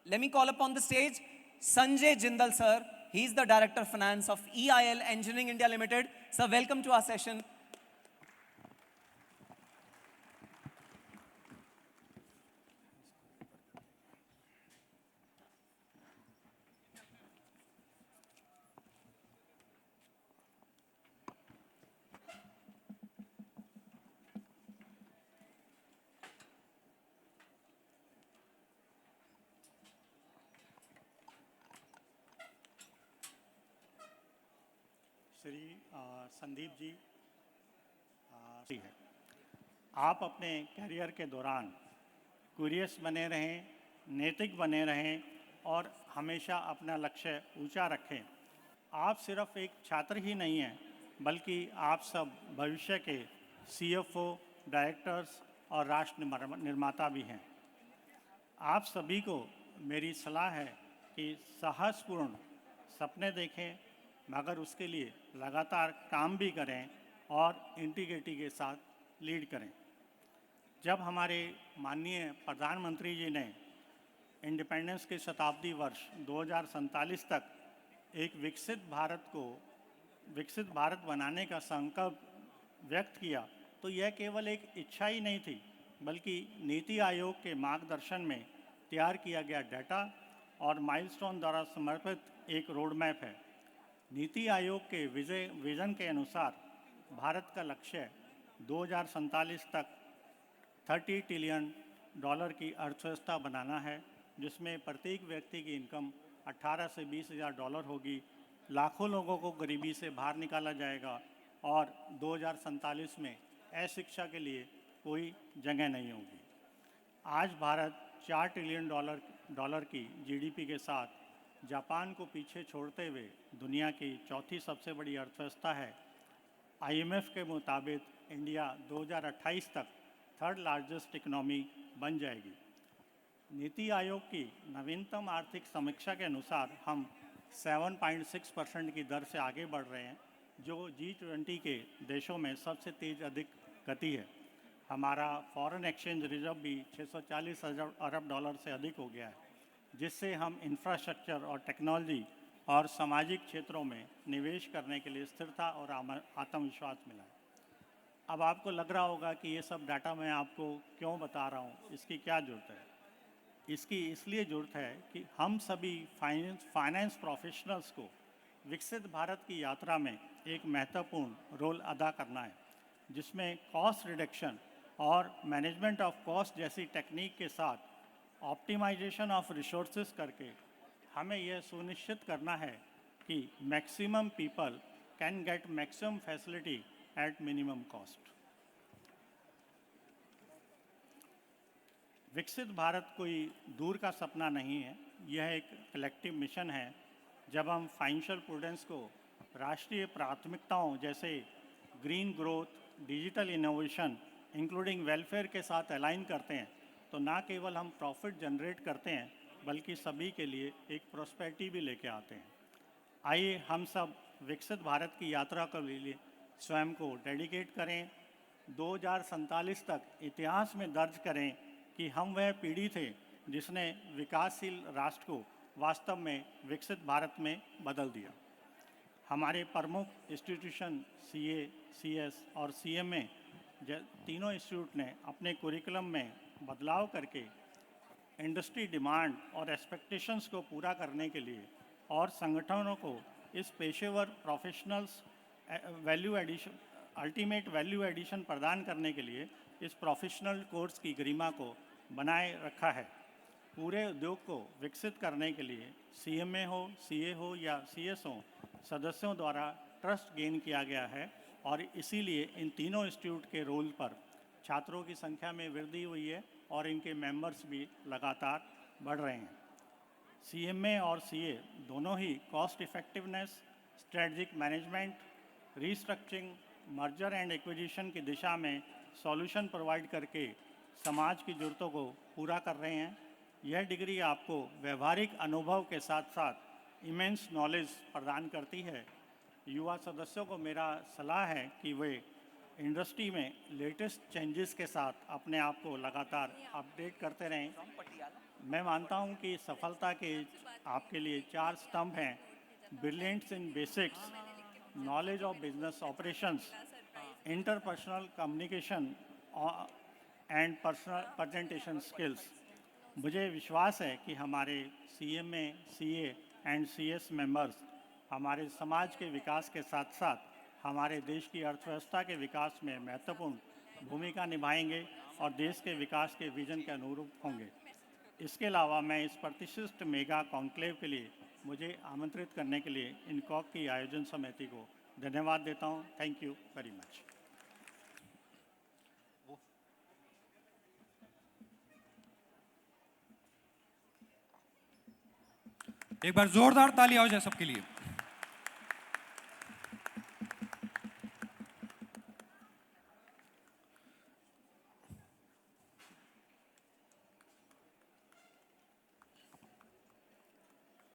let me call upon the stage Sanjay Jindal sir. He's the Director of Finance of EIL Engineering India Limited. Sir, welcome to our session. Shri Sandeep ji, है आप अपने career के दौरान curious बने रहें, नैतिक बने रहें और हमेशा अपना लक्ष्य ऊंचा रखें। आप सिर्फ एक छात्र ही नहीं हैं, बल्कि आप सब भविष्य के CFO, डायरेक्टर्स और राष्ट्र निर्माता भी हैं। आप सभी को मेरी सलाह है कि साहसपूर्ण सपने देखें, मगर उसके लिए लगातार काम भी करें और इंटीग्रिटी के साथ लीड करें। जब हमारे माननीय प्रधानमंत्री जी ने इंडिपेंडेंस के शताब्दी वर्ष 2047 तक एक विकसित भारत बनाने का संकल्प व्यक्त किया, तो यह केवल एक इच्छा ही नहीं थी, बल्कि नीति आयोग के मार्गदर्शन में तैयार किया गया डाटा और माइलस्टोन द्वारा समर्पित एक रोड मैप है। नीति आयोग के विजन के अनुसार भारत का लक्ष्य 2047 तक $30 ट्रिलियन की अर्थव्यवस्था बनाना है, जिसमें प्रत्येक व्यक्ति की इनकम 18 से 20 हज़ार डॉलर होगी, लाखों लोगों को गरीबी से बाहर निकाला जाएगा और 2047 में अशिक्षा के लिए कोई जगह नहीं होगी। आज भारत $4 ट्रिलियन की GDP के साथ जापान को पीछे छोड़ते हुए दुनिया की चौथी सबसे बड़ी अर्थव्यवस्था है। IMF के मुताबिक इंडिया 2028 तक थर्ड लार्जेस्ट इकोनॉमी बन जाएगी। नीति आयोग की नवीनतम आर्थिक समीक्षा के अनुसार हम 7.6% की दर से आगे बढ़ रहे हैं, जो G20 के देशों में सबसे तेज़ अधिक गति है। हमारा फॉरेन एक्सचेंज रिजर्व भी 640 अरब डॉलर से अधिक हो गया है, जिससे हम इंफ्रास्ट्रक्चर और टेक्नोलॉजी और सामाजिक क्षेत्रों में निवेश करने के लिए स्थिरता और आत्मविश्वास मिला है। अब आपको लग रहा होगा कि ये सब डाटा मैं आपको क्यों बता रहा हूँ, इसकी क्या ज़रूरत है। इसकी इसलिए ज़रूरत है कि हम सभी फाइनेंस प्रोफेशनल्स को विकसित भारत की यात्रा में एक महत्वपूर्ण रोल अदा करना है, जिसमें कॉस्ट रिडक्शन और मैनेजमेंट ऑफ कॉस्ट जैसी टेक्निक के साथ ऑप्टिमाइजेशन ऑफ रिसोर्सेज करके हमें यह सुनिश्चित करना है कि maximum people can get maximum facility at minimum cost. विकसित भारत कोई दूर का सपना नहीं है, यह एक कलेक्टिव मिशन है। जब हम फाइनेंशियल प्रूडेंस को राष्ट्रीय प्राथमिकताओं जैसे green growth, digital innovation including welfare के साथ अलाइन करते हैं, तो ना केवल हम प्रॉफिट जनरेट करते हैं, बल्कि सभी के लिए एक प्रॉस्पेरिटी भी लेके आते हैं। आइए हम सब विकसित भारत की यात्रा के लिए स्वयं को डेडिकेट करें। 2047 तक इतिहास में दर्ज करें कि हम वह पीढ़ी थे जिसने विकासशील राष्ट्र को वास्तव में विकसित भारत में बदल दिया। हमारे प्रमुख इंस्टीट्यूशन CA, CS और CMA तीनों इंस्टीट्यूट ने अपने कुरिकुलम में बदलाव करके इंडस्ट्री डिमांड और एक्सपेक्टेशंस को पूरा करने के लिए और संगठनों को इस पेशेवर प्रोफेशनल्स अल्टीमेट वैल्यू एडिशन प्रदान करने के लिए इस प्रोफेशनल कोर्स की गरिमा को बनाए रखा है। पूरे उद्योग को विकसित करने के लिए CMA हो, CA हो या CS हो, सदस्यों द्वारा ट्रस्ट गेन किया गया है और इसीलिए इन तीनों इंस्टीट्यूट के रोल पर छात्रों की संख्या में वृद्धि हुई है और इनके मेंबर्स भी लगातार बढ़ रहे हैं। CMA और CA दोनों ही cost effectiveness, strategic management, restructuring, merger and acquisition की दिशा में सॉल्यूशन प्रोवाइड करके समाज की ज़रूरतों को पूरा कर रहे हैं। यह डिग्री आपको व्यवहारिक अनुभव के साथ साथ इमेंस नॉलेज प्रदान करती है। युवा सदस्यों को मेरा सलाह है कि वे इंडस्ट्री में लेटेस्ट चेंजेस के साथ अपने आप को लगातार अपडेट करते रहें। मैं मानता हूं कि सफलता के आपके लिए 4 स्तंभ हैं: brilliants in basics, knowledge of business operations, interpersonal communication and personal presentation skills. मुझे विश्वास है कि हमारे CMA, CA and CS members हमारे समाज के विकास के साथ साथ हमारे देश की अर्थव्यवस्था के विकास में महत्वपूर्ण भूमिका निभाएंगे और देश के विकास के विजन के अनुरूप होंगे। इसके अलावा मैं इस प्रतिष्ठित मेगा कॉन्क्लेव के लिए मुझे आमंत्रित करने के लिए इनकॉक की आयोजन समिति को धन्यवाद देता हूं। Thank you very much. एक बार जोरदार ताली हो जाए सबके लिए।